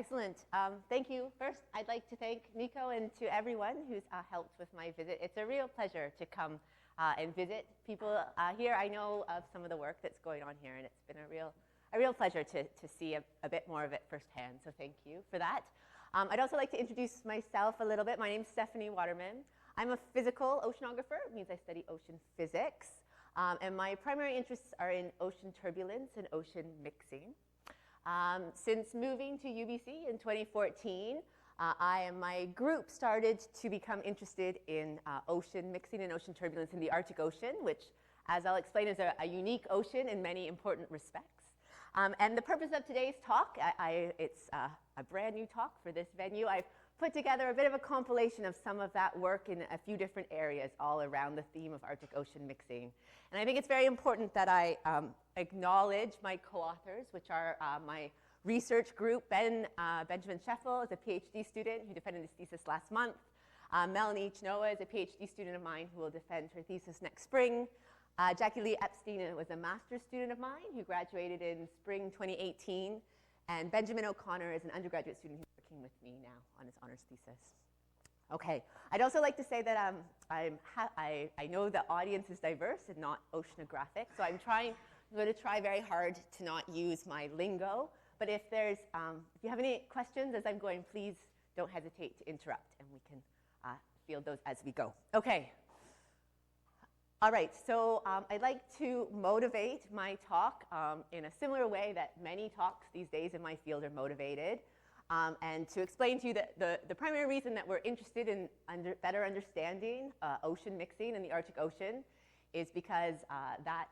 Excellent. Thank you. First, I'd like to thank Nico and to everyone who's helped with my visit. It's a real pleasure to come and visit people here. I know of some of the work that's going on here, and it's been a real pleasure to see a bit more of it firsthand, so thank you for that. I'd also like to introduce myself a little bit. My name's Stephanie Waterman. I'm a physical oceanographer. It means I study ocean physics. And my primary interests are in ocean turbulence and ocean mixing. Since moving to UBC in 2014, I and my group started to become interested in ocean mixing and ocean turbulence in the Arctic Ocean, which, as I'll explain, is a unique ocean in many important respects. And the purpose of today's talk, it's a brand new talk for this venue. I've put together a bit of a compilation of some of that work in a few different areas all around the theme of Arctic Ocean mixing. And I think it's very important that I acknowledge my co-authors, which are my research group. Benjamin Scheffel is a PhD student who defended his thesis last month. Melanie Chnoa is a PhD student of mine who will defend her thesis next spring. Jackie Lee Epstein was a master's student of mine who graduated in spring 2018. And Benjamin O'Connor is an undergraduate student who's working with me now on his honors thesis. Okay, I'd also like to say that I know the audience is diverse and not oceanographic, so I'm going to try very hard to not use my lingo. But if you have any questions as I'm going, please don't hesitate to interrupt, and we can field those as we go. Okay. All right, so I'd like to motivate my talk in a similar way that many talks these days in my field are motivated. And to explain to you that the primary reason that we're interested in better understanding ocean mixing in the Arctic Ocean is because that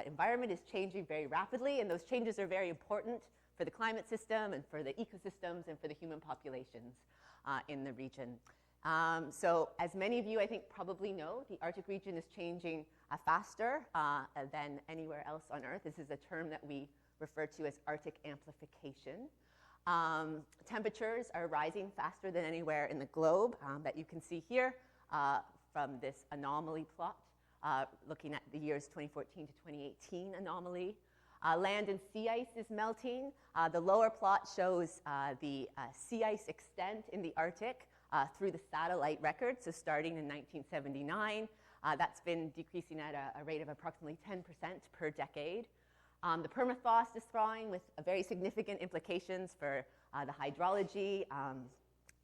environment is changing very rapidly, and those changes are very important for the climate system and for the ecosystems and for the human populations in the region. So as many of you, I think, probably know, the Arctic region is changing faster than anywhere else on Earth. This is a term that we refer to as Arctic amplification. Temperatures are rising faster than anywhere in the globe that you can see here from this anomaly plot, looking at the years 2014 to 2018 anomaly. Land and sea ice is melting. The lower plot shows the sea ice extent in the Arctic through the satellite record, so starting in 1979. That's been decreasing at a rate of approximately 10% per decade. The permafrost is thawing with very significant implications for the hydrology,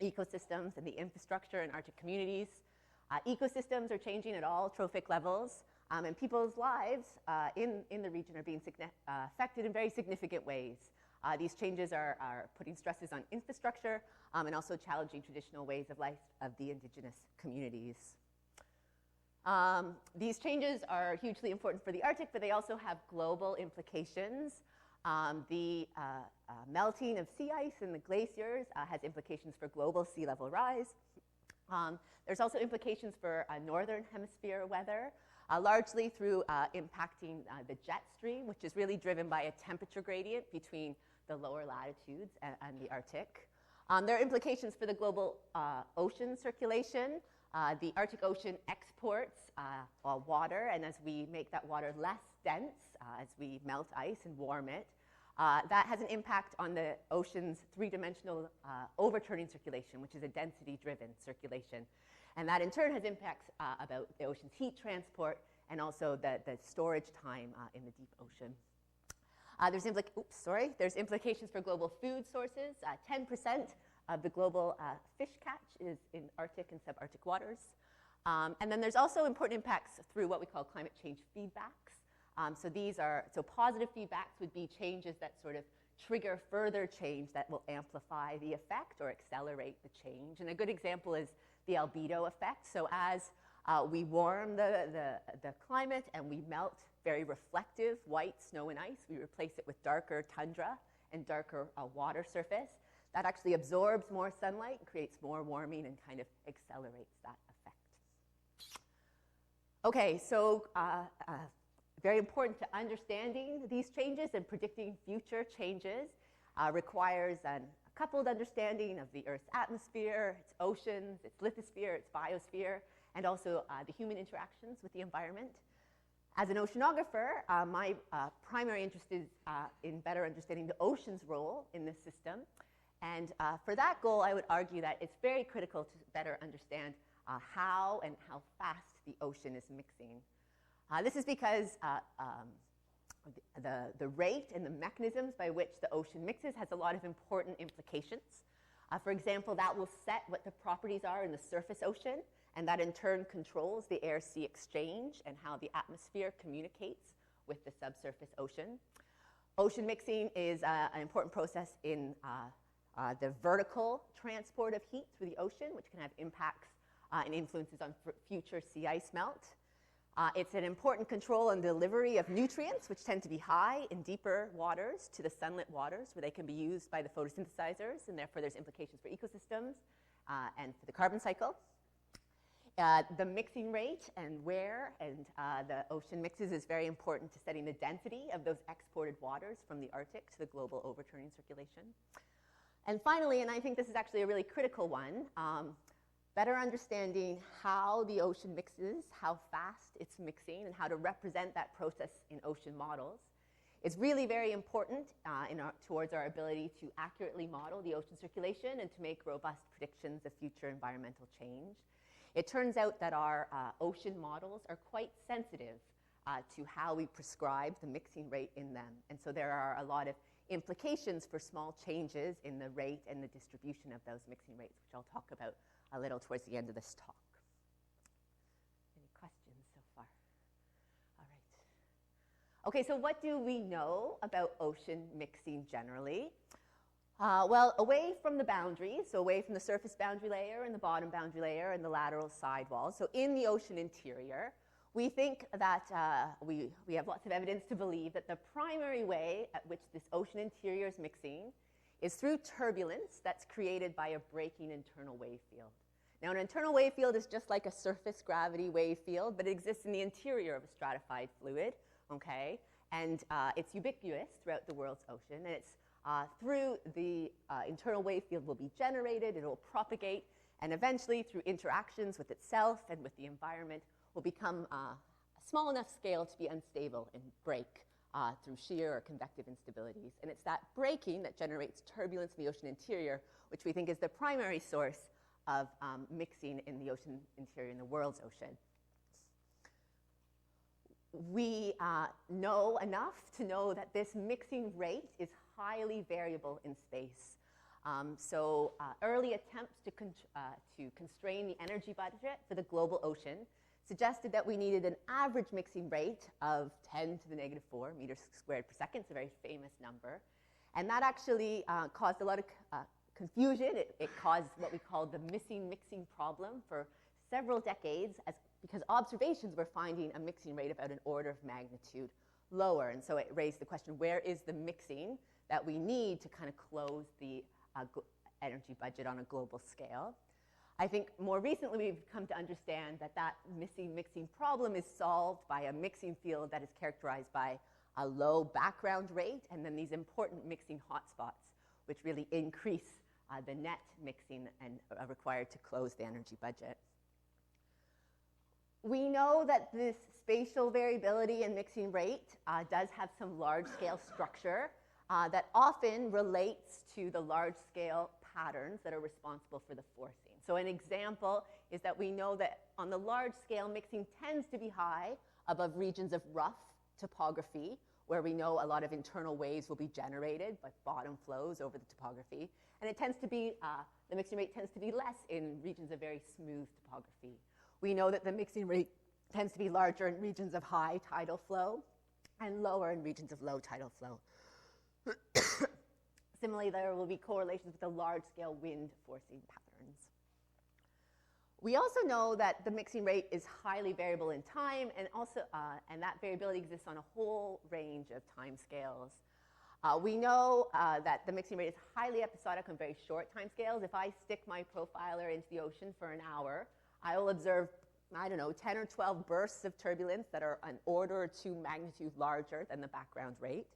ecosystems, and the infrastructure in Arctic communities. Ecosystems are changing at all trophic levels, and people's lives in the region are being affected in very significant ways. These changes are putting stresses on infrastructure and also challenging traditional ways of life of the indigenous communities. These changes are hugely important for the Arctic, but they also have global implications. The melting of sea ice in the glaciers has implications for global sea level rise. There's also implications for northern hemisphere weather, largely through impacting the jet stream, which is really driven by a temperature gradient between the lower latitudes and the Arctic. There are implications for the global ocean circulation. The Arctic Ocean exports water, and as we make that water less dense, as we melt ice and warm it, that has an impact on the ocean's three-dimensional overturning circulation, which is a density-driven circulation. And that in turn has impacts about the ocean's heat transport and also the storage time in the deep ocean. There's implications for global food sources. 10% of the global fish catch is in Arctic and subarctic waters. And then there's also important impacts through what we call climate change feedbacks. So positive feedbacks would be changes that sort of trigger further change that will amplify the effect or accelerate the change. And a good example is the Albedo Effect. So as we warm the climate and we melt very reflective white snow and ice, we replace it with darker tundra and darker water surface. That actually absorbs more sunlight and creates more warming and kind of accelerates that effect. Okay, so very important to understanding these changes and predicting future changes requires a coupled understanding of the Earth's atmosphere, its oceans, its lithosphere, its biosphere, and also the human interactions with the environment. As an oceanographer, my primary interest is in better understanding the ocean's role in this system. And for that goal, I would argue that it's very critical to better understand how and how fast the ocean is mixing. This is because the rate and the mechanisms by which the ocean mixes has a lot of important implications. For example, that will set what the properties are in the surface ocean, and that in turn controls the air-sea exchange and how the atmosphere communicates with the subsurface ocean. Ocean mixing is an important process in the vertical transport of heat through the ocean, which can have impacts and influences on future sea ice melt. It's an important control and delivery of nutrients, which tend to be high in deeper waters to the sunlit waters, where they can be used by the photosynthesizers, and therefore there's implications for ecosystems and for the carbon cycle. The mixing rate and where the ocean mixes is very important to setting the density of those exported waters from the Arctic to the global overturning circulation. And finally, and I think this is actually a really critical one, better understanding how the ocean mixes, how fast it's mixing, and how to represent that process in ocean models is really very important towards our ability to accurately model the ocean circulation and to make robust predictions of future environmental change. It turns out that our ocean models are quite sensitive to how we prescribe the mixing rate in them. And so there are a lot of implications for small changes in the rate and the distribution of those mixing rates, which I'll talk about a little towards the end of this talk. Any questions so far? All right. Okay, so what do we know about ocean mixing generally? Well, away from the boundaries, so away from the surface boundary layer and the bottom boundary layer and the lateral sidewalls, so in the ocean interior, we think that we have lots of evidence to believe that the primary way at which this ocean interior is mixing is through turbulence that's created by a breaking internal wave field. Now, an internal wave field is just like a surface gravity wave field, but it exists in the interior of a stratified fluid, okay? And it's ubiquitous throughout the world's ocean, and it's through the internal wave field will be generated, it will propagate, and eventually through interactions with itself and with the environment will become a small enough scale to be unstable and break through shear or convective instabilities. And it's that breaking that generates turbulence in the ocean interior, which we think is the primary source of mixing in the ocean interior in the world's ocean. We know enough to know that this mixing rate is highly variable in space. Early attempts to constrain the energy budget for the global ocean suggested that we needed an average mixing rate of 10 to the negative 4 meters squared per second. It's a very famous number. And that actually caused a lot of confusion. It caused what we call the missing mixing problem for several decades because observations were finding a mixing rate about an order of magnitude lower. And so it raised the question, where is the mixing that we need to kind of close the energy budget on a global scale? I think more recently we've come to understand that that missing mixing problem is solved by a mixing field that is characterized by a low background rate and then these important mixing hotspots, which really increase the net mixing and are required to close the energy budget. We know that this spatial variability and mixing rate does have some large-scale structure that often relates to the large-scale patterns that are responsible for the forcing. So an example is that we know that on the large scale, mixing tends to be high above regions of rough topography, where we know a lot of internal waves will be generated by bottom flows over the topography. And it tends to be, the mixing rate tends to be less in regions of very smooth topography. We know that the mixing rate tends to be larger in regions of high tidal flow and lower in regions of low tidal flow. Similarly, there will be correlations with the large-scale wind forcing patterns. We also know that the mixing rate is highly variable in time, and also, and that variability exists on a whole range of time scales. We know that the mixing rate is highly episodic on very short time scales. If I stick my profiler into the ocean for an hour, I will observe, I don't know, 10 or 12 bursts of turbulence that are an order or two magnitude larger than the background rate.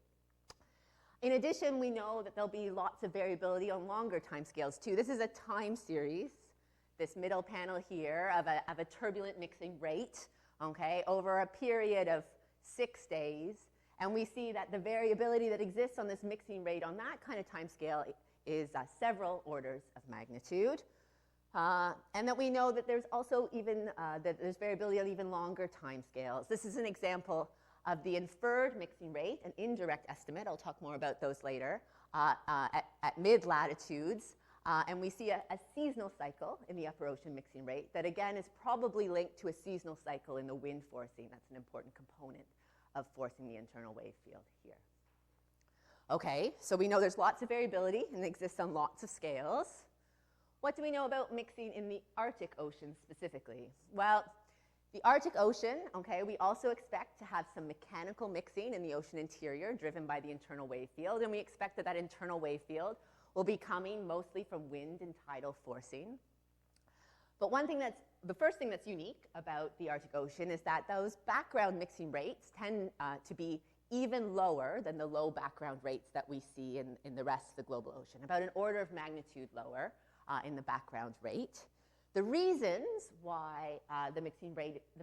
In addition, we know that there'll be lots of variability on longer time scales too. This is a time series, this middle panel here, of a turbulent mixing rate, okay, over a period of 6 days. And we see that the variability that exists on this mixing rate on that kind of time scale is several orders of magnitude. And that we know that there's also even that there's variability on even longer time scales. This is an example of the inferred mixing rate, an indirect estimate. I'll talk more about those later, at mid-latitudes. And we see a seasonal cycle in the upper ocean mixing rate that, again, is probably linked to a seasonal cycle in the wind forcing. That's an important component of forcing the internal wave field here. Okay, so we know there's lots of variability and it exists on lots of scales. What do we know about mixing in the Arctic Ocean specifically? Well, the Arctic Ocean, okay, we also expect to have some mechanical mixing in the ocean interior driven by the internal wave field, and we expect that that internal wave field will be coming mostly from wind and tidal forcing. But the first thing that's unique about the Arctic Ocean is that those background mixing rates tend to be even lower than the low background rates that we see in the rest of the global ocean, about an order of magnitude lower in the background rate. The reasons why the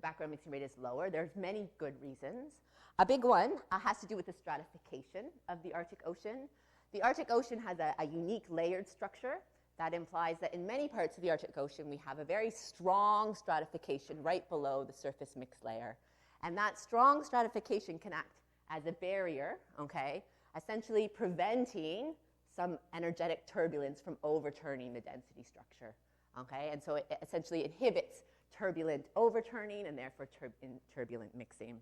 background mixing rate is lower, there's many good reasons. A big one has to do with the stratification of the Arctic Ocean. The Arctic Ocean has a unique layered structure that implies that in many parts of the Arctic Ocean we have a very strong stratification right below the surface mix layer. And that strong stratification can act as a barrier, okay, essentially preventing some energetic turbulence from overturning the density structure. Okay, and so it essentially inhibits turbulent overturning and therefore turbulent mixing.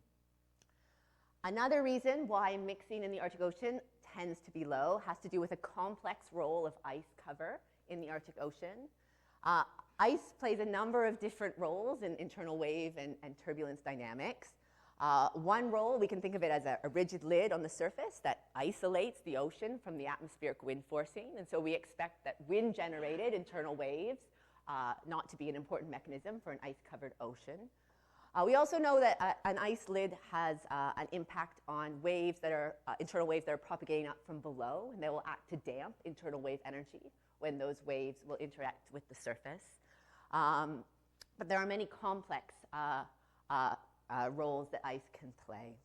Another reason why mixing in the Arctic Ocean tends to be low has to do with a complex role of ice cover in the Arctic Ocean. Ice plays a number of different roles in internal wave and turbulence dynamics. One role, we can think of it as a rigid lid on the surface that isolates the ocean from the atmospheric wind forcing, and so we expect that wind-generated internal waves not to be an important mechanism for an ice-covered ocean. We also know that an ice lid has an impact on waves that are, internal waves that are propagating up from below, and they will act to damp internal wave energy when those waves will interact with the surface. But there are many complex roles that ice can play.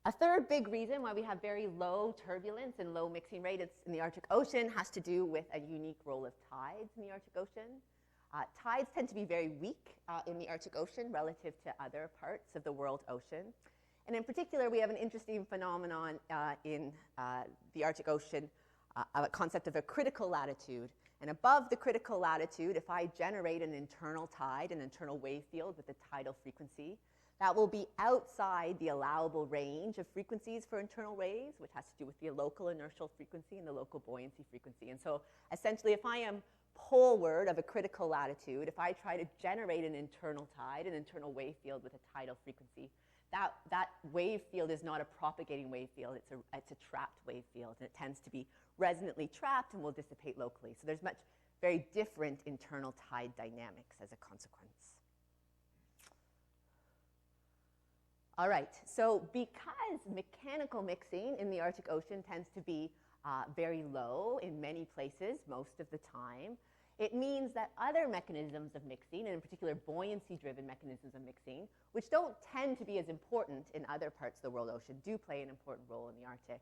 A third big reason why we have very low turbulence and low mixing rate in the Arctic Ocean has to do with a unique role of tides in the Arctic Ocean. Tides tend to be very weak in the Arctic Ocean relative to other parts of the world ocean. And in particular, we have an interesting phenomenon in the Arctic Ocean, a concept of a critical latitude. And above the critical latitude, if I generate an internal tide, an internal wave field with a tidal frequency, that will be outside the allowable range of frequencies for internal waves, which has to do with the local inertial frequency and the local buoyancy frequency. And so essentially, if I am poleward of a critical latitude, if I try to generate an internal tide, an internal wave field with a tidal frequency, that wave field is not a propagating wave field, it's a trapped wave field, and it tends to be resonantly trapped and will dissipate locally. So there's very different internal tide dynamics as a consequence. All right, so because mechanical mixing in the Arctic Ocean tends to be very low in many places most of the time, it means that other mechanisms of mixing, and in particular buoyancy-driven mechanisms of mixing, which don't tend to be as important in other parts of the world ocean, do play an important role in the Arctic.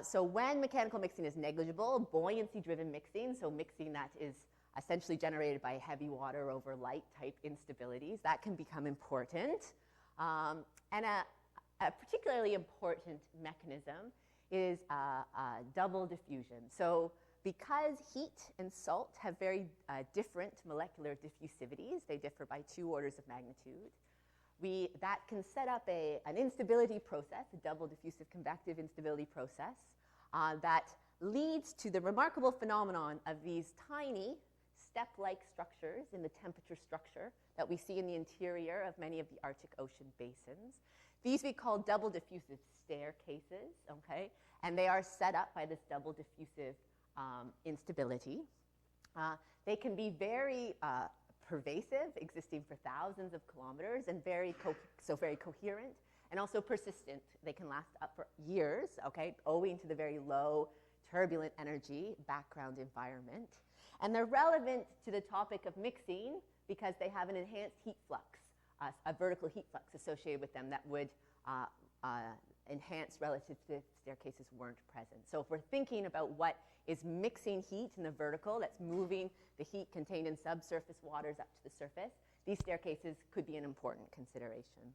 So when mechanical mixing is negligible, buoyancy-driven mixing, so mixing that is essentially generated by heavy water over light type instabilities, that can become important. And a particularly important mechanism is double diffusion. So because heat and salt have very different molecular diffusivities, they differ by 2 orders of magnitude, that can set up an instability process, a double diffusive convective instability process, that leads to the remarkable phenomenon of these tiny step-like structures in the temperature structure that we see in the interior of many of the Arctic Ocean basins. These we call double diffusive staircases, okay? And they are set up by this double diffusive instability. They can be very pervasive, existing for thousands of kilometers, and very coherent, and also persistent. They can last up for years, okay, owing to the very low turbulent energy background environment. And they're relevant to the topic of mixing because they have an enhanced heat flux a vertical heat flux associated with them that would enhance relative to staircases weren't present. So if we're thinking about what is mixing heat in the vertical, that's moving the heat contained in subsurface waters up to the surface, these staircases could be an important consideration.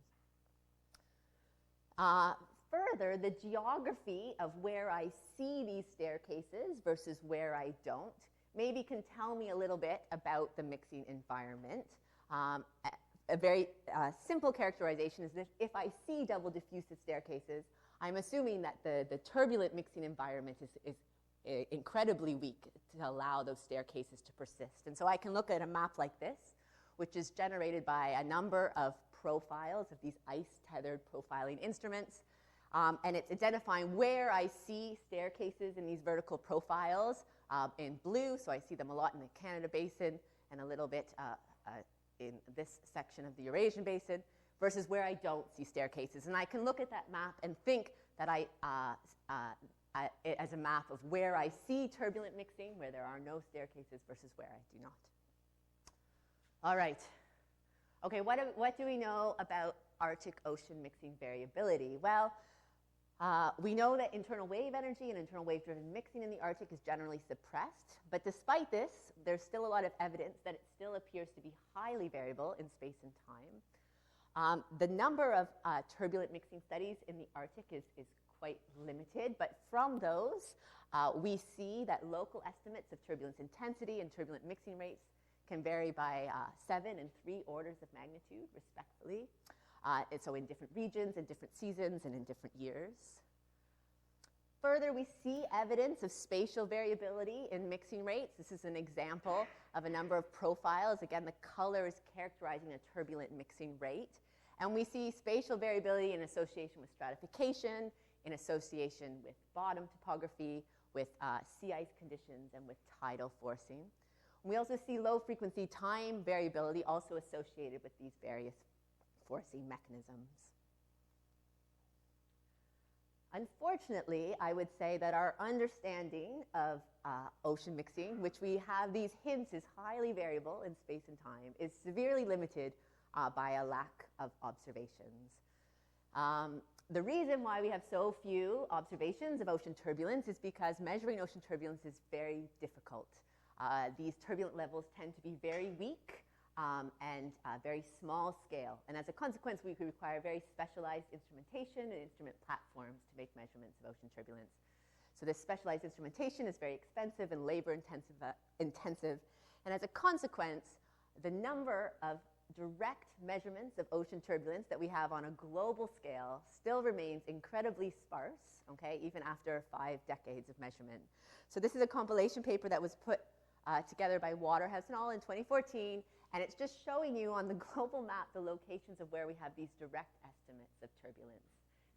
Further, the geography of where I see these staircases versus where I don't maybe can tell me a little bit about the mixing environment. A very simple characterization is that if I see double diffusive staircases, I'm assuming that the turbulent mixing environment is incredibly weak to allow those staircases to persist. And so I can look at a map like this, which is generated by a number of profiles of these ice-tethered profiling instruments. And it's identifying where I see staircases in these vertical profiles in blue. So I see them a lot in the Canada Basin and a little bit in this section of the Eurasian Basin, versus where I don't see staircases. And I can look at that map and think that as a map of where I see turbulent mixing, where there are no staircases, versus where I do not. All right. Okay, what do we know about Arctic Ocean mixing variability? Well, we know that internal wave energy and internal wave-driven mixing in the Arctic is generally suppressed. But despite this, there's still a lot of evidence that it still appears to be highly variable in space and time. The number of turbulent mixing studies in the Arctic is quite limited. But from those, we see that local estimates of turbulence intensity and turbulent mixing rates can vary by 7 and 3 orders of magnitude, respectively. And so in different regions, in different seasons, and in different years. Further, we see evidence of spatial variability in mixing rates. This is an example of a number of profiles. Again, the color is characterizing a turbulent mixing rate. And we see spatial variability in association with stratification, in association with bottom topography, with sea ice conditions, and with tidal forcing. We also see low-frequency time variability also associated with these various forcing mechanisms. Unfortunately, I would say that our understanding of ocean mixing, which we have these hints is highly variable in space and time, is severely limited by a lack of observations. The reason why we have so few observations of ocean turbulence is because measuring ocean turbulence is very difficult. These turbulent levels tend to be very weak and very small scale. And as a consequence, we require very specialized instrumentation and instrument platforms to make measurements of ocean turbulence. So this specialized instrumentation is very expensive and labor intensive. And as a consequence, the number of direct measurements of ocean turbulence that we have on a global scale still remains incredibly sparse, okay, even after 5 decades of measurement. So this is a compilation paper that was put together by Waterhouse et al. In 2014, and it's just showing you on the global map the locations of where we have these direct estimates of turbulence.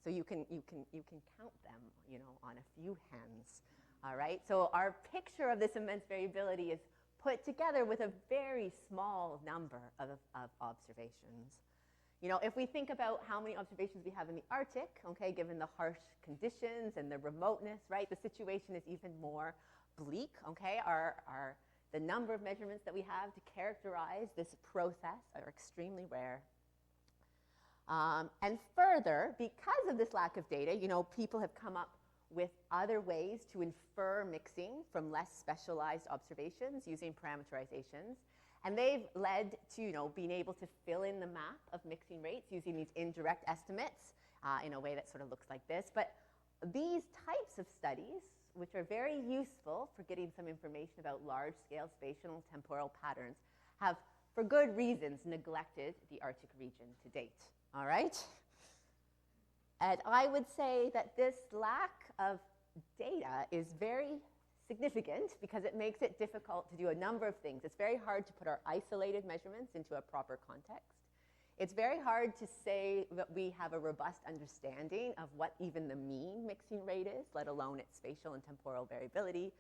So you can count them, you know, on a few hands. All right. So our picture of this immense variability is put together with a very small number of observations. You know, if we think about how many observations we have in the Arctic, okay, given the harsh conditions and the remoteness, right, the situation is even more bleak, okay? The number of measurements that we have to characterize this process are extremely rare. And further, because of this lack of data, you know, people have come up with other ways to infer mixing from less specialized observations using parameterizations. And they've led to, you know, being able to fill in the map of mixing rates using these indirect estimates in a way that sort of looks like this. But these types of studies, which are very useful for getting some information about large-scale spatial and temporal patterns, have, for good reasons, neglected the Arctic region to date. All right? And I would say that this lack of data is very significant because it makes it difficult to do a number of things. It's very hard to put our isolated measurements into a proper context. It's very hard to say that we have a robust understanding of what even the mean mixing rate is, let alone its spatial and temporal variability.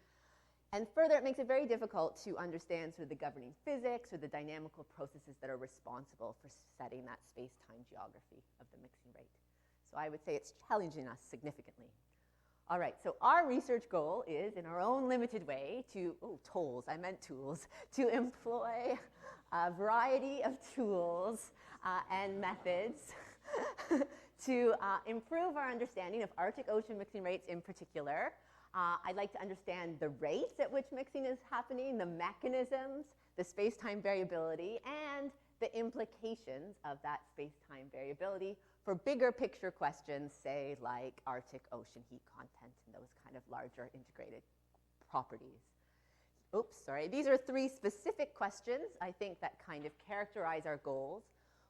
And further, it makes it very difficult to understand sort of the governing physics or the dynamical processes that are responsible for setting that space-time geography of the mixing rate. So I would say it's challenging us significantly. All right, so our research goal is, in our own limited way, to employ a variety of tools and methods to improve our understanding of Arctic Ocean mixing rates in particular. I'd like to understand the rates at which mixing is happening, the mechanisms, the space-time variability, and the implications of that space-time variability for bigger picture questions, say, like Arctic Ocean heat content and those kind of larger integrated properties. Oops, sorry. These are 3 specific questions, I think, that kind of characterize our goals.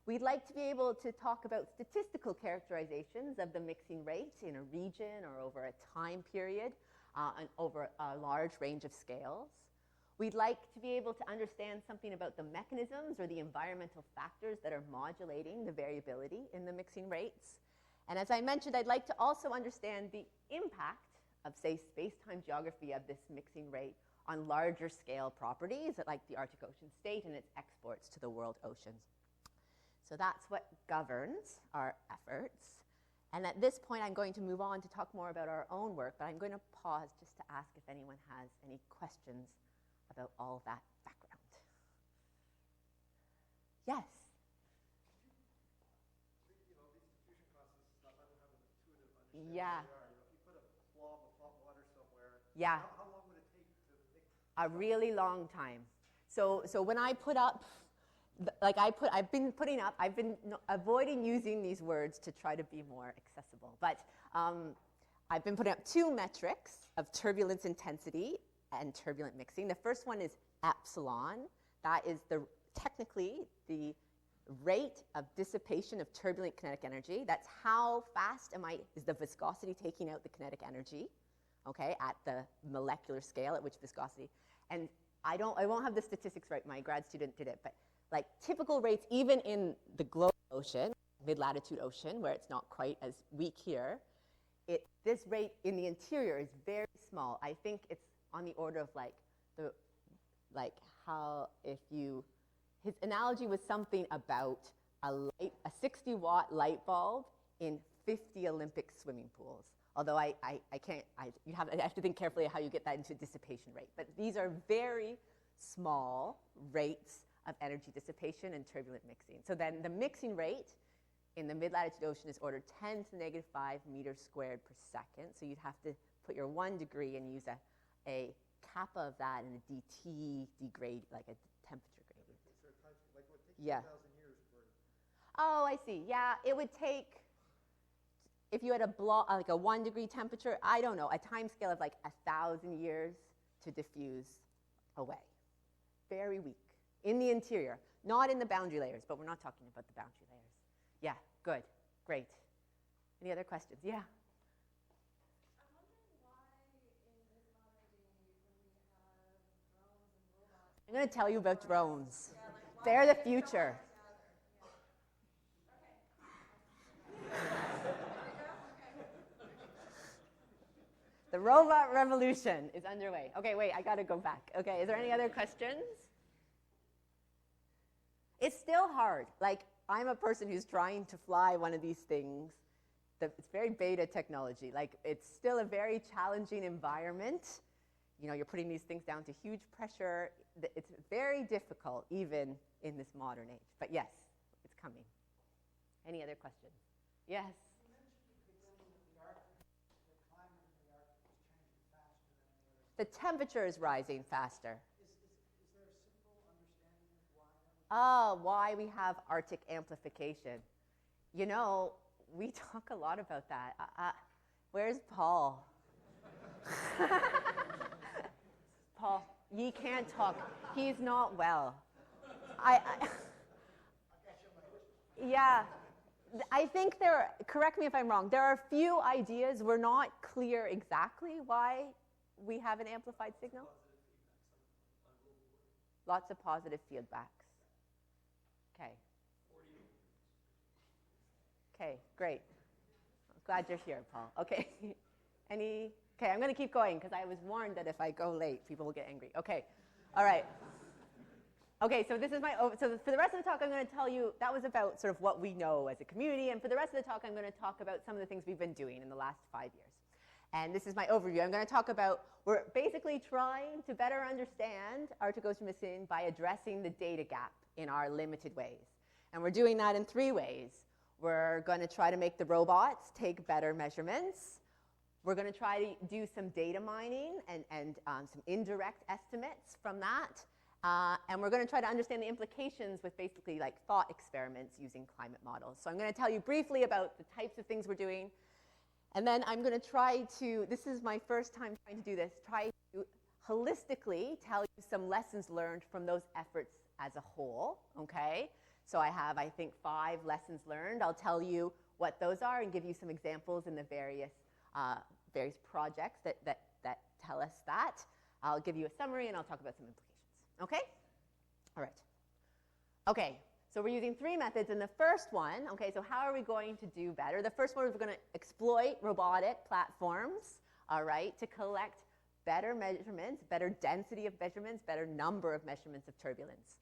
We'd like to be able to talk about statistical characterizations of the mixing rate in a region or over a time period and over a large range of scales. We'd like to be able to understand something about the mechanisms or the environmental factors that are modulating the variability in the mixing rates. And as I mentioned, I'd like to also understand the impact of, say, space-time geography of this mixing rate on larger scale properties like the Arctic Ocean state and its exports to the world oceans. So that's what governs our efforts. And at this point, I'm going to move on to talk more about our own work, but I'm going to pause just to ask if anyone has any questions about all that background. Yes? You know, these diffusion constants and stuff, I don't have an intuitive understanding Yeah. of what they are. You know, if you put a blob of hot water somewhere, Yeah. How long would it take to mix? A really long time. So when I put up, I've been avoiding using these words to try to be more accessible, but I've been putting up 2 metrics of turbulence intensity and turbulent mixing. The first one is epsilon. That is technically the rate of dissipation of turbulent kinetic energy. That's how fast is the viscosity taking out the kinetic energy, okay, at the molecular scale at which viscosity. And I won't have the statistics right, my grad student did it, but like typical rates, even in the global ocean, mid-latitude ocean, where it's not quite as weak here, this rate in the interior is very small. I think it's on the order of his analogy was something about a 60-watt light bulb in 50 Olympic swimming pools. Although I have to think carefully how you get that into dissipation rate. But these are very small rates of energy dissipation and turbulent mixing. So then the mixing rate in the mid-latitude ocean is ordered 10 to the negative 5 meters squared per second. So you'd have to put your 1 degree and use a kappa of that and a dt degrade, like a temperature gradient. Is there a time, like it would take 2,000 Yeah. years for it? Oh, I see. Yeah, it would take, if you had like a 1 degree temperature, I don't know, a time scale of like 1,000 years to diffuse away. Very weak. In the interior, not in the boundary layers, but we're not talking about the boundary layers. Yeah, good, great. Any other questions? Yeah? I'm wondering why in this modern day when we have drones and robots. I'm going to tell you about drones. Yeah, like why They're the they future. don't work together. Okay. The robot revolution is underway. Okay, wait, I got to go back. Okay, is there any other questions? It's still hard. Like, I'm a person who's trying to fly one of these things. It's very beta technology. Like, it's still a very challenging environment. You know, you're putting these things down to huge pressure. It's very difficult, even in this modern age. But yes, it's coming. Any other questions? Yes? You mentioned at the beginning that the Arctic, the climate in the Arctic is changing faster than any other. The temperature is rising faster. Is there a simple understanding of why that would be? Why we have Arctic amplification. You know, we talk a lot about that. Where's Paul? Paul, ye can't talk. He's not well. Yeah, I think correct me if I'm wrong, there are a few ideas. We're not clear exactly why we have an amplified signal. Lots of positive feedbacks. Okay. Okay, great. I'm glad you're here, Paul. Okay. Okay, I'm going to keep going because I was warned that if I go late, people will get angry. Okay. All right. Okay, so this is so for the rest of the talk, I'm going to tell you, that was about sort of what we know as a community. And for the rest of the talk, I'm going to talk about some of the things we've been doing in the last 5 years. And this is my overview. I'm going to talk about, we're basically trying to better understand Arctic Ocean mixing by addressing the data gap in our limited ways. And we're doing that in 3 ways. We're going to try to make the robots take better measurements. We're going to try to do some data mining and some indirect estimates from that. And we're going to try to understand the implications with basically like thought experiments using climate models. So I'm going to tell you briefly about the types of things we're doing. And then I'm going to try to, this is my first time trying to do this, try to holistically tell you some lessons learned from those efforts as a whole, okay? So I have, I think, 5 lessons learned. I'll tell you what those are and give you some examples in the various projects that tell us that. I'll give you a summary and I'll talk about some implications, okay? All right. Okay, so we're using 3 methods, and the first one, okay, so how are we going to do better? The first one is we're going to exploit robotic platforms, all right, to collect better measurements, better density of measurements, better number of measurements of turbulence.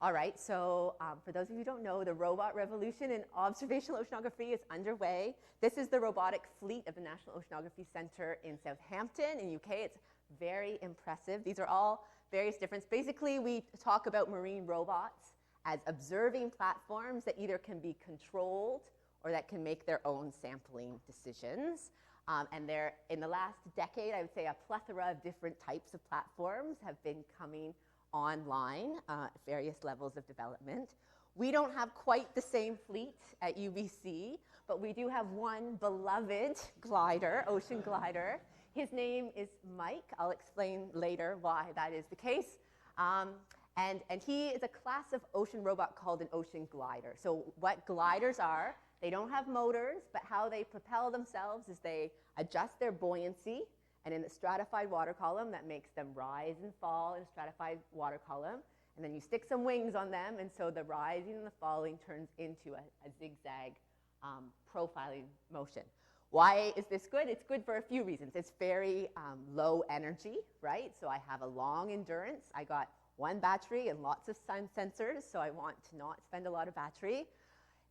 All right, so for those of you who don't know, the robot revolution in observational oceanography is underway. This is the robotic fleet of the National Oceanography Center in Southampton in UK. It's very impressive. These are all various different. Basically, we talk about marine robots as observing platforms that either can be controlled or that can make their own sampling decisions. And there, in the last decade, I would say a plethora of different types of platforms have been coming online at various levels of development. We don't have quite the same fleet at UBC, but we do have one beloved glider, ocean glider. His name is Mike. I'll explain later why that is the case. And he is a class of ocean robot called an ocean glider. So what gliders are, they don't have motors, but how they propel themselves is they adjust their buoyancy, and in the stratified water column, that makes them rise and fall in a stratified water column. And then you stick some wings on them, and so the rising and the falling turns into a zigzag profiling motion. Why is this good? It's good for a few reasons. It's very low energy, right? So I have a long endurance. I got 1 battery and lots of sun sensors, so I want to not spend a lot of battery.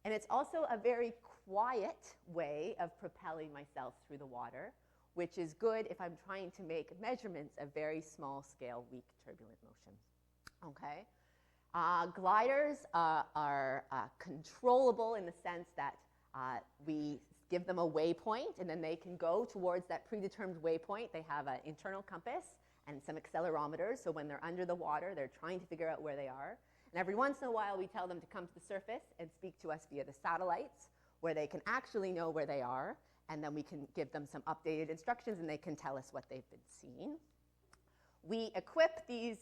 And it's also a very quiet way of propelling myself through the water, which is good if I'm trying to make measurements of very small scale, weak turbulent motion. Okay? Gliders are controllable in the sense that we give them a waypoint, and then they can go towards that predetermined waypoint. They have an internal compass and some accelerometers, so when they're under the water, they're trying to figure out where they are. And every once in a while, we tell them to come to the surface and speak to us via the satellites, where they can actually know where they are, and then we can give them some updated instructions, and they can tell us what they've been seeing. We equip these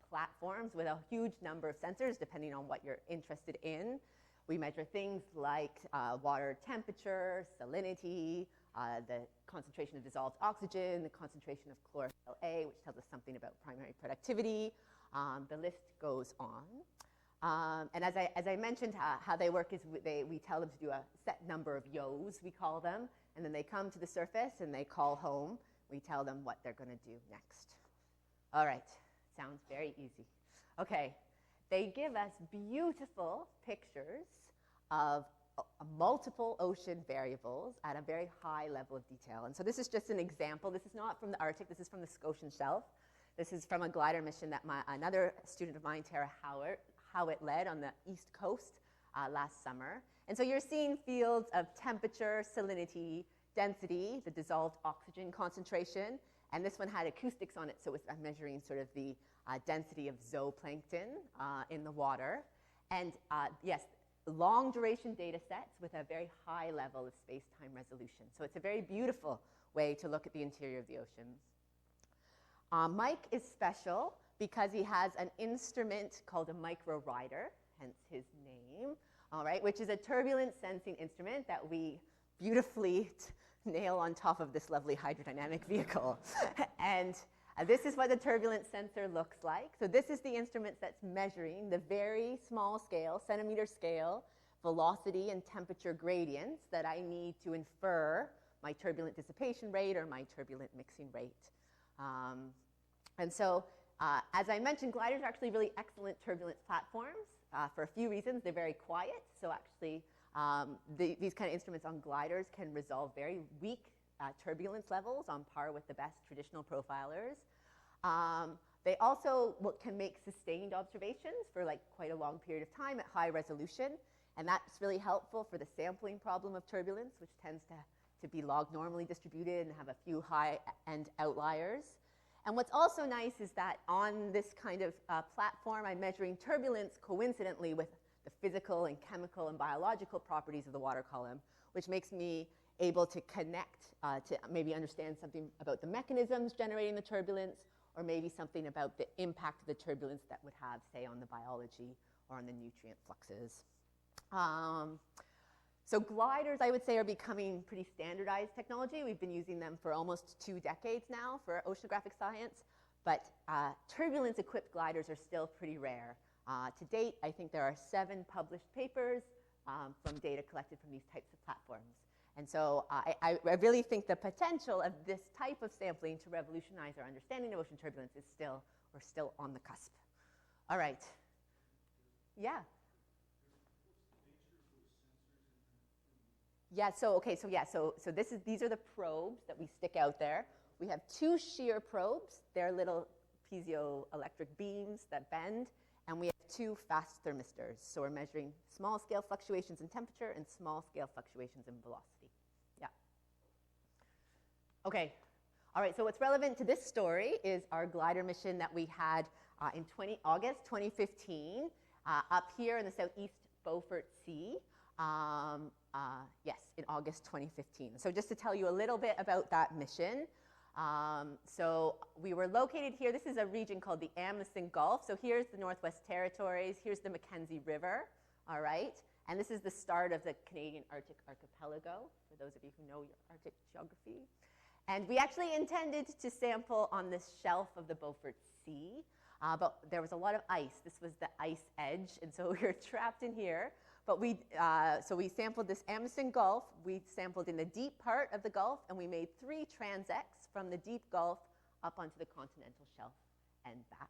platforms with a huge number of sensors, depending on what you're interested in. We measure things like water temperature, salinity, the concentration of dissolved oxygen, the concentration of chlorophyll A, which tells us something about primary productivity. The list goes on. And as I mentioned, how they work is we tell them to do a set number of yo's, we call them, and then they come to the surface and they call home. We tell them what they're going to do next. All right, sounds very easy. Okay, they give us beautiful pictures of multiple ocean variables at a very high level of detail. And so this is just an example. This is not from the Arctic. This is from the Scotian Shelf. This is from a glider mission that another student of mine, Tara Howitt, led on the East Coast last summer. And so you're seeing fields of temperature, salinity, density, the dissolved oxygen concentration, and this one had acoustics on it, so I'm measuring sort of the density of zooplankton in the water. And yes, long duration data sets with a very high level of space-time resolution. So it's a very beautiful way to look at the interior of the ocean. Mike is special because he has an instrument called a micro-rider, hence his name, all right, which is a turbulence sensing instrument that we beautifully nail on top of this lovely hydrodynamic vehicle. And this is what the turbulence sensor looks like. So this is the instrument that's measuring the very small scale, centimeter scale, velocity and temperature gradients that I need to infer my turbulent dissipation rate or my turbulent mixing rate. And so, as I mentioned, gliders are actually really excellent turbulence platforms for a few reasons. They're very quiet, so actually these kind of instruments on gliders can resolve very weak turbulence levels on par with the best traditional profilers. They also can make sustained observations for like quite a long period of time at high resolution, and that's really helpful for the sampling problem of turbulence, which tends to be log normally distributed and have a few high-end outliers. And what's also nice is that on this kind of platform, I'm measuring turbulence coincidentally with the physical and chemical and biological properties of the water column, which makes me able to connect to maybe understand something about the mechanisms generating the turbulence, or maybe something about the impact of the turbulence that would have, say, on the biology or on the nutrient fluxes. So gliders, I would say, are becoming pretty standardized technology. We've been using them for almost 2 decades now for oceanographic science, but turbulence-equipped gliders are still pretty rare. To date, I think there are 7 published papers from data collected from these types of platforms. And so I really think the potential of this type of sampling to revolutionize our understanding of ocean turbulence is we're still on the cusp. All right. Yeah. Yeah, so these are the probes that we stick out there. We have 2 shear probes. They're little piezoelectric beams that bend, and we have 2 fast thermistors. So we're measuring small-scale fluctuations in temperature and small-scale fluctuations in velocity. Yeah. Okay. All right, so what's relevant to this story is our glider mission that we had in August 2015 up here in the southeast Beaufort Sea. Yes, in August 2015. So just to tell you a little bit about that mission. So we were located here. This is a region called the Amazon Gulf. So here's the Northwest Territories. Here's the Mackenzie River, all right? And this is the start of the Canadian Arctic Archipelago, for those of you who know your Arctic geography. And we actually intended to sample on this shelf of the Beaufort Sea, but there was a lot of ice. This was the ice edge, and so we were trapped in here. But so we sampled this Amazon Gulf. We sampled in the deep part of the Gulf, and we made 3 transects from the deep Gulf up onto the continental shelf and back.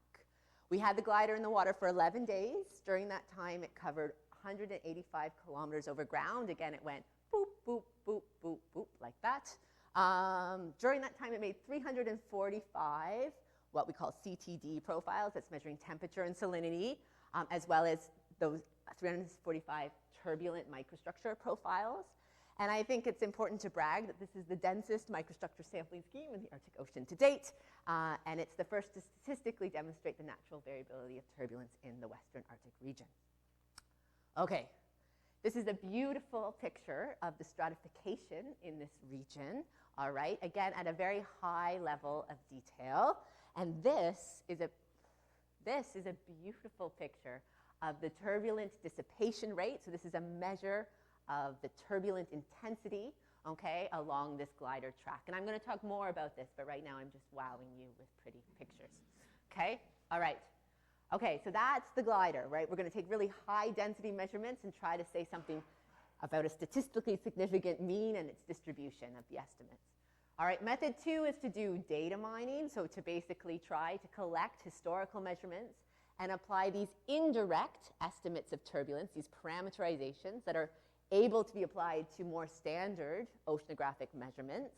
We had the glider in the water for 11 days. During that time, it covered 185 kilometers over ground. Again, it went boop, boop, boop, boop, boop, like that. During that time, it made 345 what we call CTD profiles. That's measuring temperature and salinity, as well as those 345 turbulent microstructure profiles. And I think it's important to brag that this is the densest microstructure sampling scheme in the Arctic Ocean to date, and it's the first to statistically demonstrate the natural variability of turbulence in the Western Arctic region. Okay, this is a beautiful picture of the stratification in this region, all right, again, at a very high level of detail. And this is a beautiful picture of the turbulent dissipation rate. So this is a measure of the turbulent intensity, okay, along this glider track. And I'm going to talk more about this, but right now I'm just wowing you with pretty pictures. Okay? All right. Okay, so that's the glider, right? We're going to take really high density measurements and try to say something about a statistically significant mean and its distribution of the estimates. All right, method 2 is to do data mining, so to basically try to collect historical measurements and apply these indirect estimates of turbulence, these parameterizations that are able to be applied to more standard oceanographic measurements,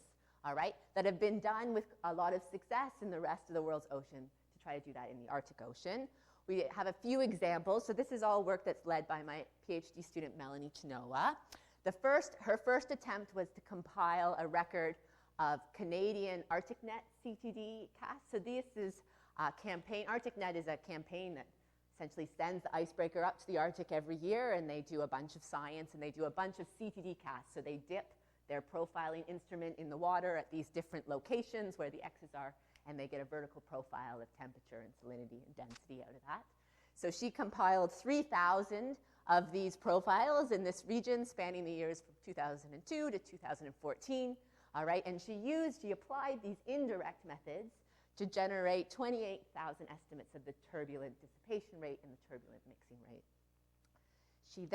all right, that have been done with a lot of success in the rest of the world's ocean to try to do that in the Arctic Ocean. We have a few examples. So this is all work that's led by my PhD student, Melanie Chinoa. Her first attempt was to compile a record of Canadian ArcticNet CTD casts. So this is a campaign. ArcticNet is a campaign that essentially sends the icebreaker up to the Arctic every year, and they do a bunch of science, and they do a bunch of CTD casts. So they dip their profiling instrument in the water at these different locations where the X's are, and they get a vertical profile of temperature and salinity and density out of that. So she compiled 3,000 of these profiles in this region spanning the years from 2002 to 2014. All right, and she applied these indirect methods to generate 28,000 estimates of the turbulent dissipation rate and the turbulent mixing rate. She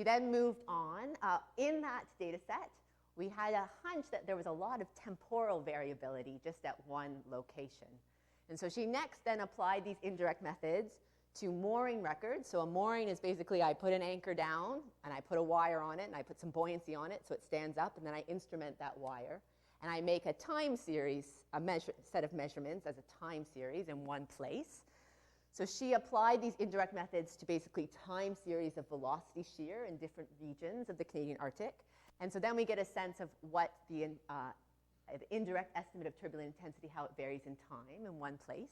then moved on. In that data set, we had a hunch that there was a lot of temporal variability just at one location. And so she next then applied these indirect methods to mooring records. So a mooring is basically I put an anchor down, and I put a wire on it, and I put some buoyancy on it so it stands up, and then I instrument that wire. and I make a time series, set of measurements as a time series in one place. So she applied these indirect methods to basically time series of velocity shear in different regions of the Canadian Arctic. And so then we get a sense of what the indirect estimate of turbulent intensity, how it varies in time in one place.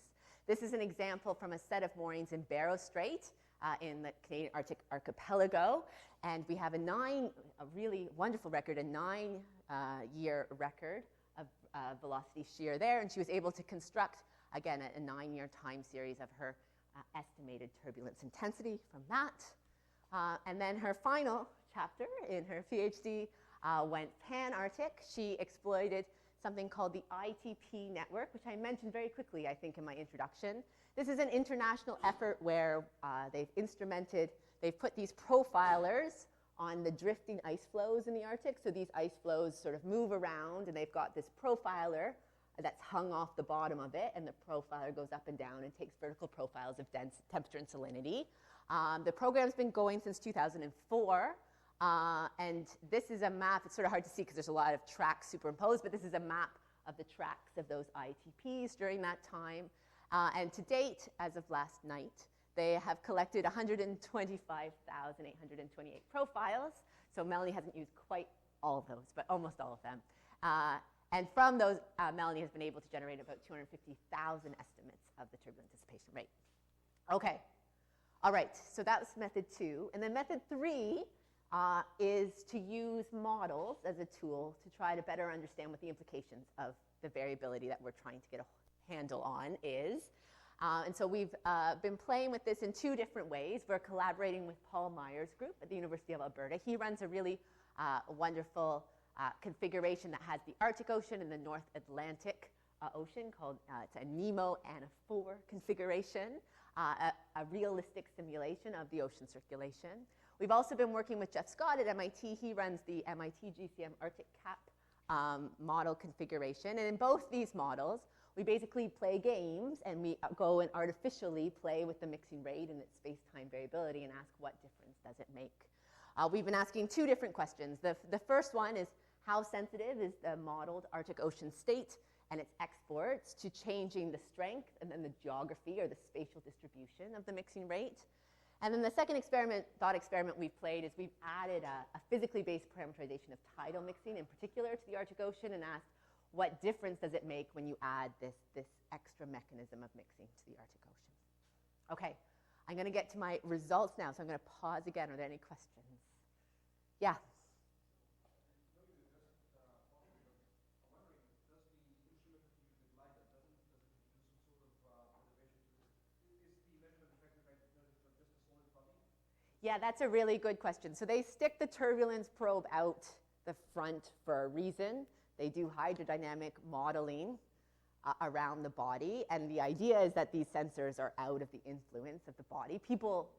This is an example from a set of moorings in Barrow Strait in the Canadian Arctic Archipelago. And we have a really wonderful record, a 9-year record of velocity shear there. And she was able to construct, again, a 9-year time series of her estimated turbulence intensity from that. And then her final chapter in her PhD went pan-Arctic. She exploited something called the Itp Network, which I mentioned very quickly, I think, in my introduction. This is an international effort where they've put these profilers on the drifting ice flows in the Arctic. So these ice flows sort of move around, and they've got this profiler that's hung off the bottom of it, and the profiler goes up and down and takes vertical profiles of temperature and salinity. The program's been going since 2004. And this is a map. It's sort of hard to see because there's a lot of tracks superimposed, but this is a map of the tracks of those ITPs during that time. And to date, as of last night, they have collected 125,828 profiles. So Melanie hasn't used quite all of those, but almost all of them. And from those, Melanie has been able to generate about 250,000 estimates of the turbulent dissipation rate. Okay. All right. So that was method 2. And then method 3 is to use models as a tool to try to better understand what the implications of the variability that we're trying to get a handle on is. And so we've been playing with this in 2 different ways. We're collaborating with Paul Meyer's group at the University of Alberta. He runs a really wonderful configuration that has the Arctic Ocean and the North Atlantic Ocean called, it's a NEMO Anaphore configuration, a realistic simulation of the ocean circulation. We've also been working with Jeff Scott at MIT. He runs the MIT GCM Arctic Cap model configuration. And in both these models, we basically play games, and we go and artificially play with the mixing rate and its space-time variability and ask what difference does it make. We've been asking 2 different questions. The first one is, how sensitive is the modeled Arctic Ocean state and its exports to changing the strength and then the geography or the spatial distribution of the mixing rate? And then the second thought experiment we've played is we've added a physically based parameterization of tidal mixing in particular to the Arctic Ocean and asked what difference does it make when you add this extra mechanism of mixing to the Arctic Ocean. Okay, I'm going to get to my results now, so I'm going to pause again. Are there any questions? Yeah. Yeah, that's a really good question. So they stick the turbulence probe out the front for a reason. They do hydrodynamic modeling around the body, and the idea is that these sensors are out of the influence of the body. People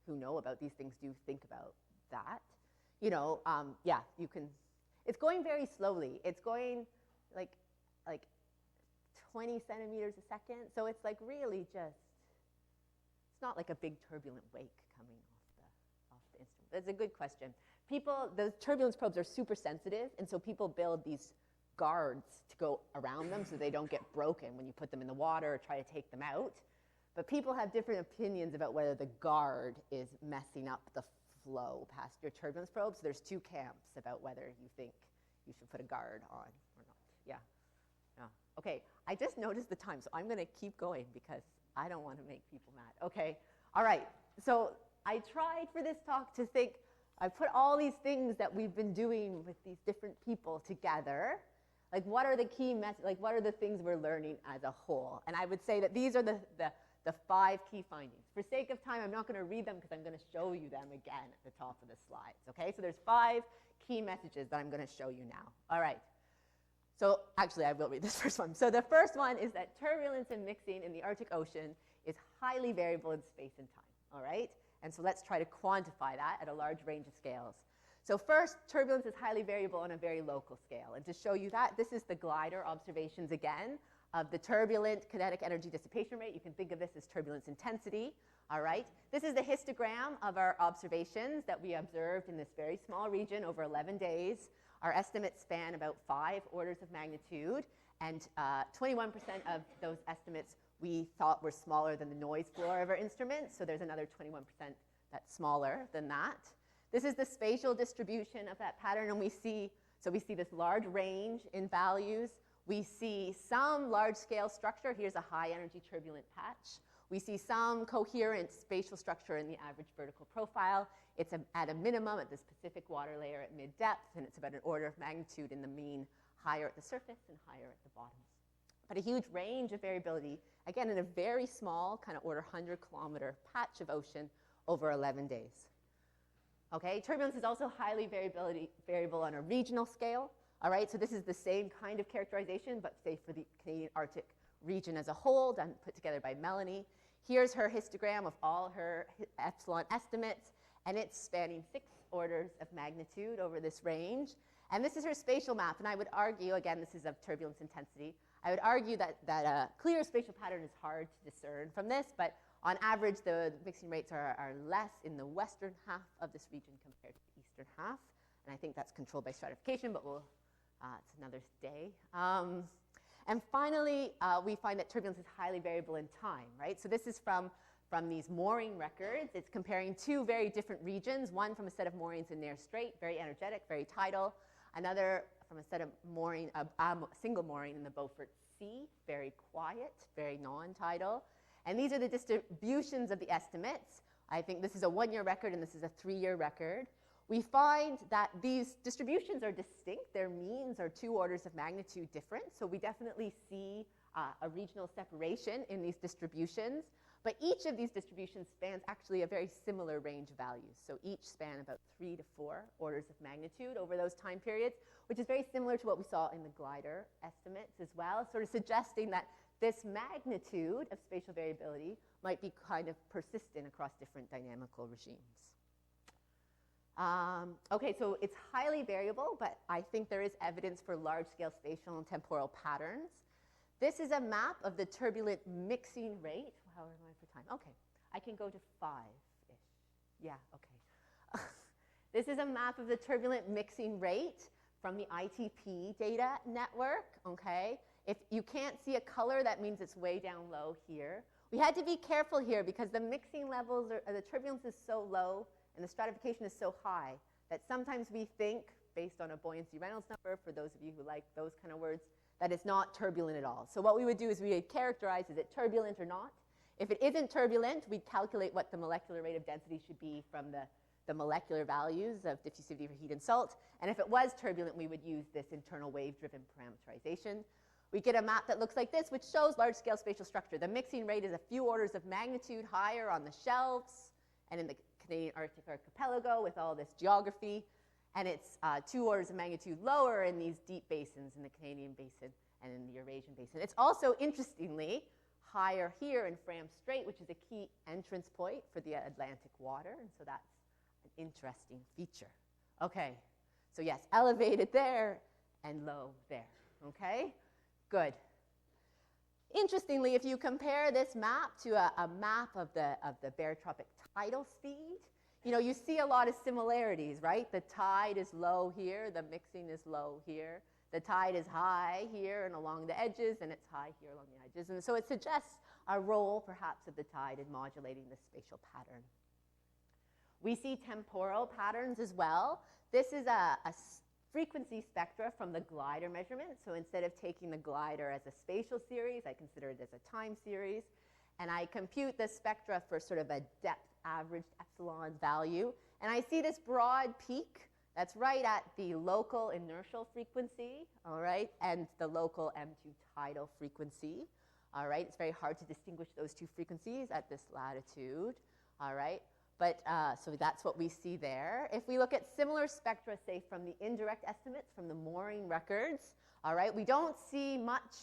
who know about these things do think about that. You know, yeah, you can. It's going very slowly. It's going like 20 centimeters a second. So it's like really just. It's not like a big turbulent wake coming off the instrument. That's a good question. The turbulence probes are super sensitive, and so people build these guards to go around them so they don't get broken when you put them in the water or try to take them out. But people have different opinions about whether the guard is messing up the flow past your turbulence probe. So there's 2 camps about whether you think you should put a guard on or not. Yeah. Okay, I just noticed the time, so I'm going to keep going because I don't want to make people mad. Okay, all right. So I tried for this talk to think, I put all these things that we've been doing with these different people together. Like, what are the key what are the things we're learning as a whole? And I would say that these are the 5 key findings. For sake of time, I'm not going to read them because I'm going to show you them again at the top of the slides. Okay, so there's 5 key messages that I'm going to show you now. All right. So actually, I will read this first one. So the first one is that turbulence and mixing in the Arctic Ocean is highly variable in space and time. All right? And so let's try to quantify that at a large range of scales. So first, turbulence is highly variable on a very local scale. And to show you that, this is the glider observations again of the turbulent kinetic energy dissipation rate. You can think of this as turbulence intensity. All right. This is the histogram of our observations that we observed in this very small region over 11 days. Our estimates span about 5 orders of magnitude, and 21% of those estimates we thought were smaller than the noise floor of our instruments. So there's another 21% that's smaller than that. This is the spatial distribution of that pattern, and we see this large range in values. We see some large-scale structure. Here's a high-energy turbulent patch. We see some coherent spatial structure in the average vertical profile. It's at a minimum at this Pacific water layer at mid-depth, and it's about an order of magnitude in the mean higher at the surface and higher at the bottoms. But a huge range of variability, again, in a very small, kind of order 100-kilometer patch of ocean over 11 days. Okay, turbulence is also highly variable on a regional scale. All right, so this is the same kind of characterization, but say for the Canadian Arctic region as a whole, done put together by Melanie. Here's her histogram of all her epsilon estimates, and it's spanning 6 orders of magnitude over this range. And this is her spatial map, and I would argue, again, this is of turbulence intensity, I would argue that a clear spatial pattern is hard to discern from this, but on average, the mixing rates are less in the western half of this region compared to the eastern half. And I think that's controlled by stratification, but it's another day. And finally, we find that turbulence is highly variable in time, right? So this is from these mooring records. It's comparing 2 very different regions, one from a set of moorings in Nares Strait, very energetic, very tidal, another from a set of single mooring in the Beaufort Sea, very quiet, very non-tidal. And these are the distributions of the estimates. I think this is a 1-year record and this is a 3-year record. We find that these distributions are distinct. Their means are 2 orders of magnitude different. So we definitely see a regional separation in these distributions. But each of these distributions spans actually a very similar range of values. So each span about 3 to 4 orders of magnitude over those time periods, which is very similar to what we saw in the glider estimates as well, sort of suggesting that this magnitude of spatial variability might be kind of persistent across different dynamical regimes. Okay, so it's highly variable, but I think there is evidence for large-scale spatial and temporal patterns. This is a map of the turbulent mixing rate. How am I for time? Okay, I can go to 5-ish. Yeah, okay. This is a map of the turbulent mixing rate from the Itp data network, okay? If you can't see a color, that means it's way down low here. We had to be careful here because the mixing levels, the turbulence is so low and the stratification is so high that sometimes we think, based on a buoyancy Reynolds number, for those of you who like those kind of words, that it's not turbulent at all. So what we would do is we would characterize, is it turbulent or not? If it isn't turbulent, we'd calculate what the molecular rate of density should be from the molecular values of diffusivity for heat and salt. And if it was turbulent, we would use this internal wave-driven parameterization. We get a map that looks like this, which shows large-scale spatial structure. The mixing rate is a few orders of magnitude higher on the shelves and in the Canadian Arctic Archipelago with all this geography. And it's 2 orders of magnitude lower in these deep basins in the Canadian Basin and in the Eurasian Basin. It's also, interestingly, higher here in Fram Strait, which is a key entrance point for the Atlantic water. And so that's an interesting feature. Okay, so yes, elevated there and low there, okay? Good. Interestingly, if you compare this map to a map of the barotropic tidal speed, you know, you see a lot of similarities, right? The tide is low here, the mixing is low here. The tide is high here and along the edges, and it's high here along the edges. And so it suggests a role, perhaps, of the tide in modulating the spatial pattern. We see temporal patterns as well. This is a frequency spectra from the glider measurement. So instead of taking the glider as a spatial series, I consider it as a time series. And I compute the spectra for sort of a depth averaged epsilon value. And I see this broad peak that's right at the local inertial frequency, all right, and the local M2 tidal frequency, all right. It's very hard to distinguish those 2 frequencies at this latitude, all right. But so that's what we see there. If we look at similar spectra, say, from the indirect estimates from the mooring records, all right, we don't see much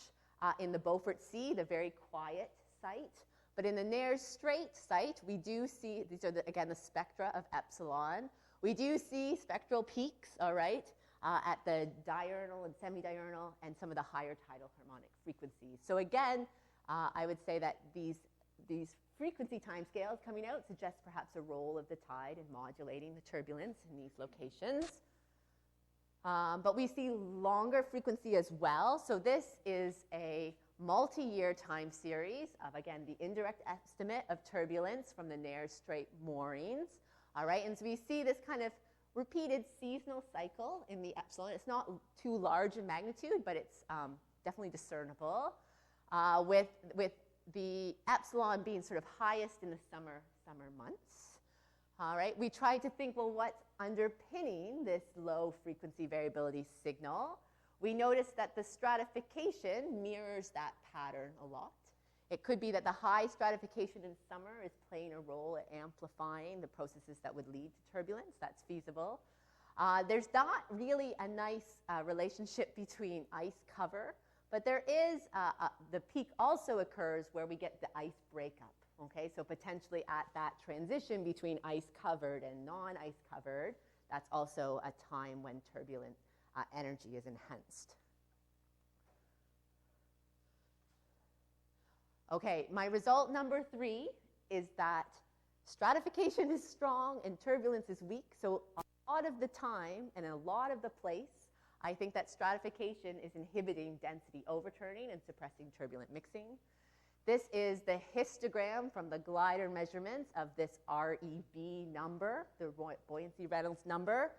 in the Beaufort Sea, the very quiet site. But in the Nares Strait site, we do see, these are, again, the spectra of epsilon. We do see spectral peaks, all right, at the diurnal and semidiurnal and some of the higher tidal harmonic frequencies. So again, I would say that these frequency timescales coming out suggest perhaps a role of the tide in modulating the turbulence in these locations. But we see longer frequency as well. So this is a multi-year time series of, again, the indirect estimate of turbulence from the Nares Strait moorings. All right, and so we see this kind of repeated seasonal cycle in the epsilon. It's not too large in magnitude, but it's definitely discernible, with the epsilon being sort of highest in the summer months. All right, we tried to think, well, what's underpinning this low frequency variability signal? We noticed that the stratification mirrors that pattern a lot. It could be that the high stratification in summer is playing a role at amplifying the processes that would lead to turbulence. That's feasible. There's not really a nice relationship between ice cover, but there is, the peak also occurs where we get the ice breakup. Okay, so potentially at that transition between ice covered and non-ice covered, that's also a time when turbulent energy is enhanced. Okay, my result number 3 is that stratification is strong and turbulence is weak. So a lot of the time and in a lot of the place, I think that stratification is inhibiting density overturning and suppressing turbulent mixing. This is the histogram from the glider measurements of this REB number, the Buoyancy Reynolds number.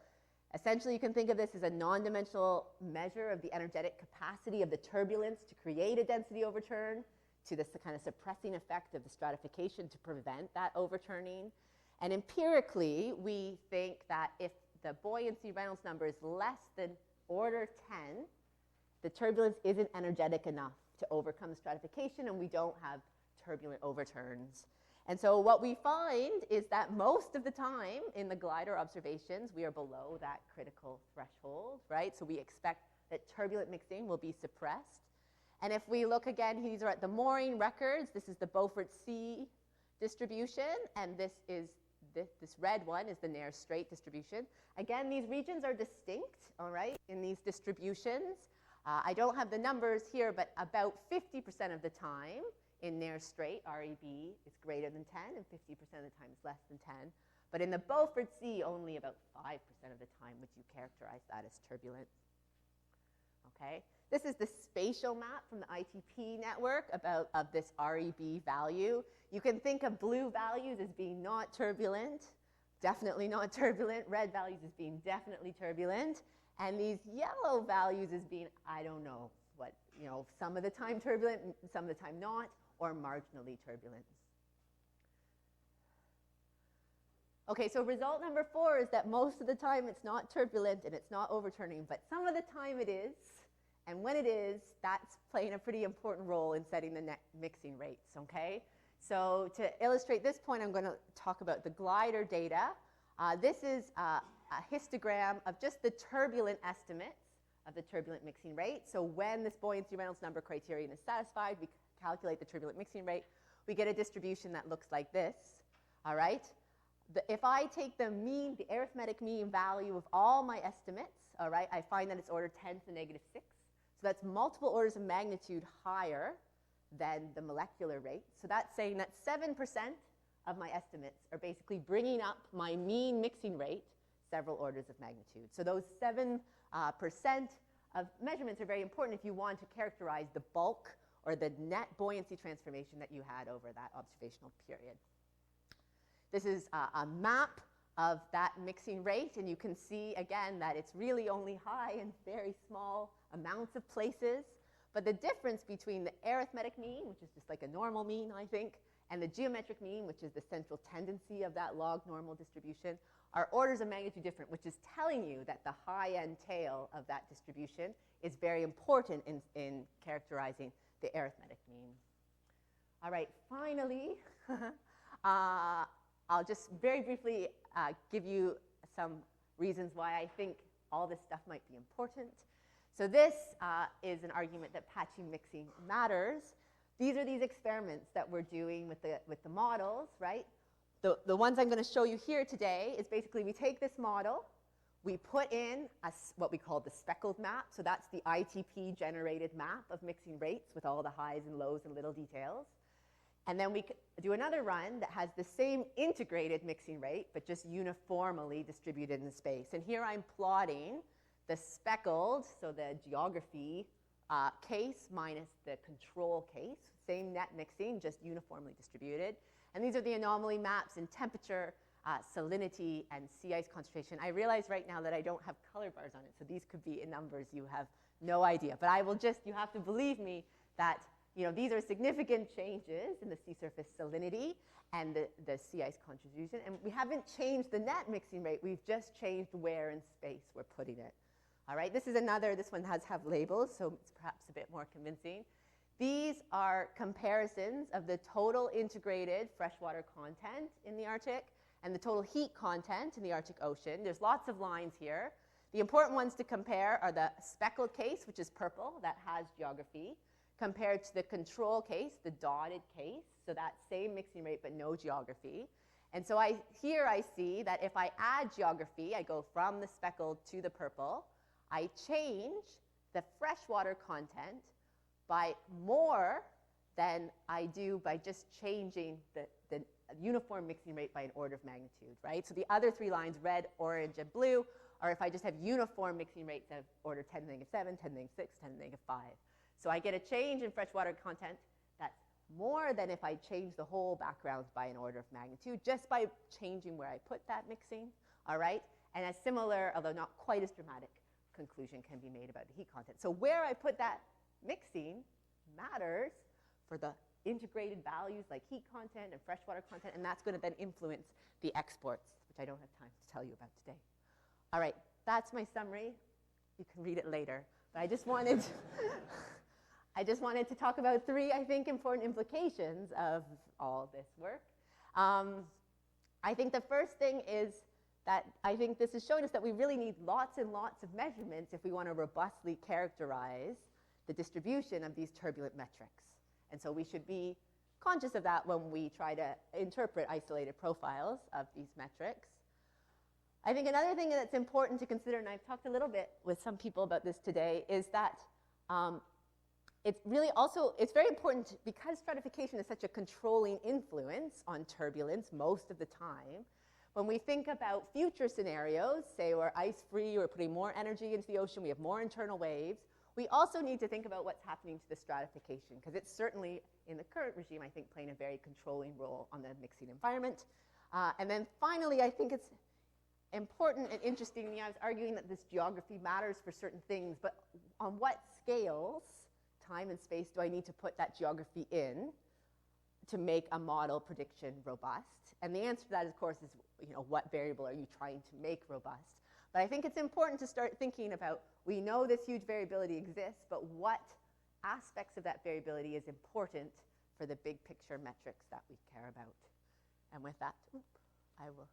Essentially, you can think of this as a non-dimensional measure of the energetic capacity of the turbulence to create a density overturn, to this kind of suppressing effect of the stratification to prevent that overturning. And empirically, we think that if the Buoyancy Reynolds number is less than order 10, the turbulence isn't energetic enough to overcome the stratification, and we don't have turbulent overturns. And so what we find is that most of the time in the glider observations, we are below that critical threshold, right? So we expect that turbulent mixing will be suppressed. And if we look again, these are at the mooring records. This is the Beaufort Sea distribution, and this red one is the Nares Strait distribution. Again, these regions are distinct, all right, in these distributions. I don't have the numbers here, but about 50% of the time in Nares Strait, REB is greater than 10, and 50% of the time is less than 10. But in the Beaufort Sea, only about 5% of the time would you characterize that as turbulent. Okay, this is the spatial map from the Itp network of this REB value. You can think of blue values as being not turbulent, definitely not turbulent. Red values as being definitely turbulent. And these yellow values as being, I don't know, what, some of the time turbulent, some of the time not, or marginally turbulent. Okay, so result number 4 is that most of the time it's not turbulent and it's not overturning, but some of the time it is. And when it is, that's playing a pretty important role in setting the net mixing rates, okay? So to illustrate this point, I'm going to talk about the glider data. This is a histogram of just the turbulent estimates of the turbulent mixing rate. So when this Buoyancy Reynolds number criterion is satisfied, we calculate the turbulent mixing rate. We get a distribution that looks like this, all right? If I take the arithmetic mean value of all my estimates, all right, I find that it's order 10 to the negative 6. So that's multiple orders of magnitude higher than the molecular rate. So that's saying that 7% of my estimates are basically bringing up my mean mixing rate several orders of magnitude. So those 7% of measurements are very important if you want to characterize the bulk or the net buoyancy transformation that you had over that observational period. This is a map of that mixing rate, and you can see again that it's really only high in very small amounts of places. But the difference between the arithmetic mean, which is just like a normal mean, I think, and the geometric mean, which is the central tendency of that log normal distribution, are orders of magnitude different, which is telling you that the high-end tail of that distribution is very important in characterizing the arithmetic mean. All right, finally, I'll just very briefly give you some reasons why I think all this stuff might be important. So this is an argument that patchy mixing matters. These are these experiments that we're doing with the models, right? The ones I'm going to show you here today is basically we take this model, We put in what we call the speckled map. So that's the ITP-generated map of mixing rates with all the highs and lows and little details. And then we do another run that has the same integrated mixing rate, but just uniformly distributed in space. And here I'm plotting the speckled, so the geography case minus the control case. Same net mixing, just uniformly distributed. And these are the anomaly maps in temperature, salinity, and sea ice concentration. I realize right now that I don't have color bars on it, so these could be in numbers you have no idea. But I will just, you have to believe me that these are significant changes in the sea surface salinity and the sea ice contribution. And we haven't changed the net mixing rate. We've just changed where in space we're putting it. All right, this one have labels, so it's perhaps a bit more convincing. These are comparisons of the total integrated freshwater content in the Arctic and the total heat content in the Arctic Ocean. There's lots of lines here. The important ones to compare are the speckled case, which is purple, that has geography, compared to the control case, the dotted case, so that same mixing rate but no geography. And so here I see that if I add geography, I go from the speckled to the purple, I change the freshwater content by more than I do by just changing the uniform mixing rate by an order of magnitude, right? So the other three lines, red, orange, and blue, are if I just have uniform mixing rates of order 10 to the negative 7, 10 to the negative 6, 10 to the negative 5. So I get a change in freshwater content that's more than if I change the whole background by an order of magnitude, just by changing where I put that mixing, all right? And a similar, although not quite as dramatic, conclusion can be made about the heat content. So where I put that mixing matters for the integrated values like heat content and freshwater content, and that's going to then influence the exports, which I don't have time to tell you about today. All right, that's my summary. You can read it later. But I just wanted to talk about three, I think, important implications of all of this work. I think the first thing is that I think this is showing us that we really need lots and lots of measurements if we want to robustly characterize the distribution of these turbulent metrics. And so we should be conscious of that when we try to interpret isolated profiles of these metrics. I think another thing that's important to consider, and I've talked a little bit with some people about this today, is that it's very important because stratification is such a controlling influence on turbulence most of the time. When we think about future scenarios, say we're ice-free or putting more energy into the ocean, we have more internal waves, we also need to think about what's happening to the stratification, because it's certainly, in the current regime, I think, playing a very controlling role on the mixing environment. And then finally, I think it's important and interesting. I was arguing that this geography matters for certain things, but on what scales, time and space, do I need to put that geography in to make a model prediction robust? And the answer to that, of course, is what variable are you trying to make robust? But I think it's important to start thinking about, we know this huge variability exists, but what aspects of that variability is important for the big picture metrics that we care about? And with that, I will